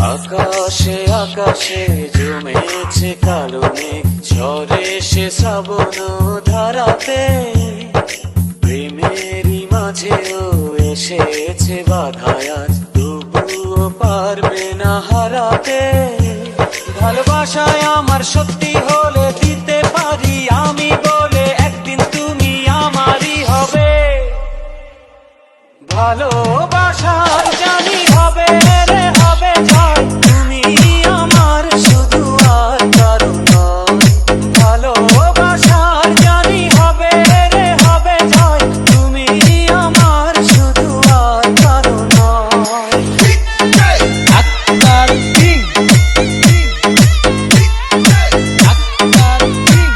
আকাশে আকাশে জমেছে কালো মেঘ, ঝরে সে শ্রাবণ ধারাতে। প্রেমেরই মাঝেও এসেছে বাধায় আজ, তবুও পারবে না হারাতে। ভালোবাসায় আমার সত্যি হলে দিতে পারি আমি বলে, একদিন তুমি আমারই হবে। ভালোবাসার জানি হবে রে হবে জয়, তুমি আমার শুধু আর কারো নয়। ভালোবাসার জানি হবে রে হবে জয়, তুমি আমার শুধু আর কারো নয়। আক্তার কিং, আক্তার কিং,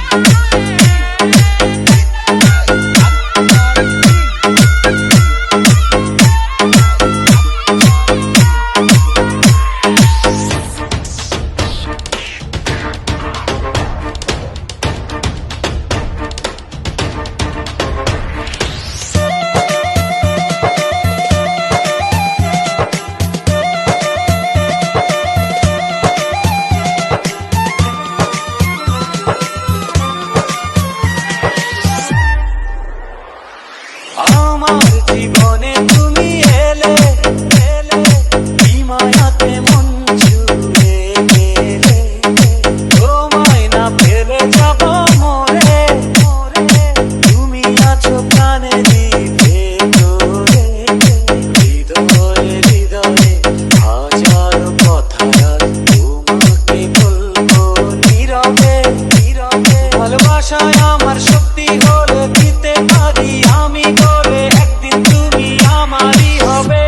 আমার জীবনে তুমি এলে এলে, কি মায়াতে মন ছুঁয়ে গেলে। তোমায় না পেলে যাব মরে মরে, তুমি আছো প্রাণেরই ভেতরে। হৃদয়ে হৃদয়ে হাজারো কথা আজ তোমাকে বলবো নীরবে নীরবে। ভালোবাসায় আমার শক্তি হলে দিতে পারি আমি বলে, একদিন তুমি আমারই হবে।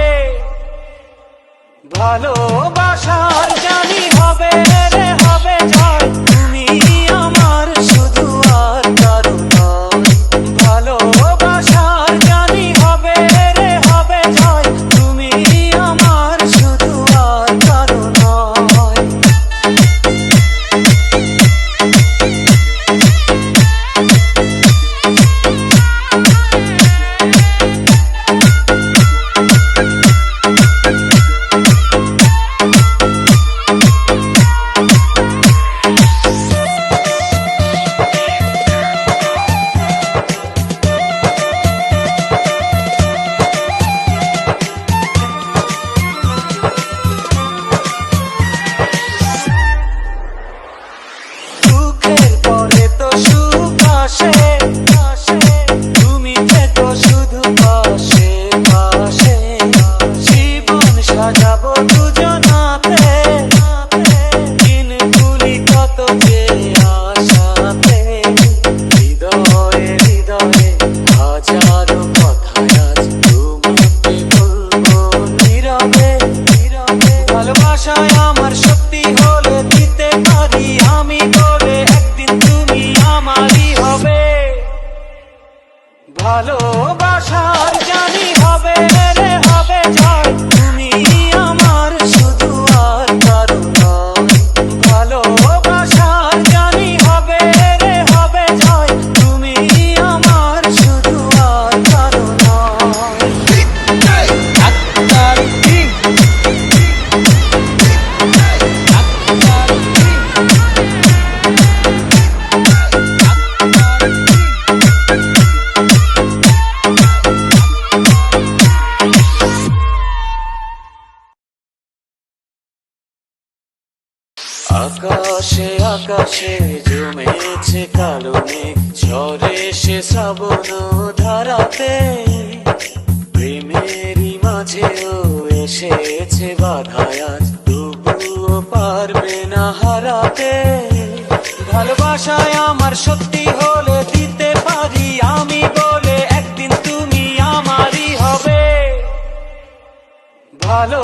ভালোবাসার জানি হবে রে হবে জয়, তুমি আমার শুধু আর কারো নয়। ভালোবাসার জানি হবে রে হবে জয়, তুমি আমার শুধু আর কারো নয়। দুঃখের পরে তো সুখ আসে আসে, তুমি থেকো শুধু পাশে পাশে। জীবন সাজাবো দুজনাতে, দিনগুলি কত যে আশাতে। হৃদয়ে হৃদয়ে হাজারো কথা আজ তোমাকে বলবো নীরবে নীরবে। ভালোবাসায় আমার সত্যি হলে দিতে পারি আমি বলে, একদিন তুমি আমারই হবে। ভালোবাসার জানি হবে রে হবে জয়, তুমি আমার শুধু আর কারো নয়। ভালোবাসার জানি হবে রে হবে জয়, তুমি আমার শুধু আর কারো নয়। আক্তার কিং, আক্তার কিং, আক্তার কিং। আকাশে আকাশে জমেছে কালো মেঘ, ঝরে সে শ্রাবণ ধারাতে। প্রেমেরই মাঝেও এসেছে বাধায় আজ, তবুও পারবে না হারাতে। ভালোবাসায় আমার সত্যি হলে দিতে পারি আমি বলে, একদিন তুমি আমারই হবে। ভালো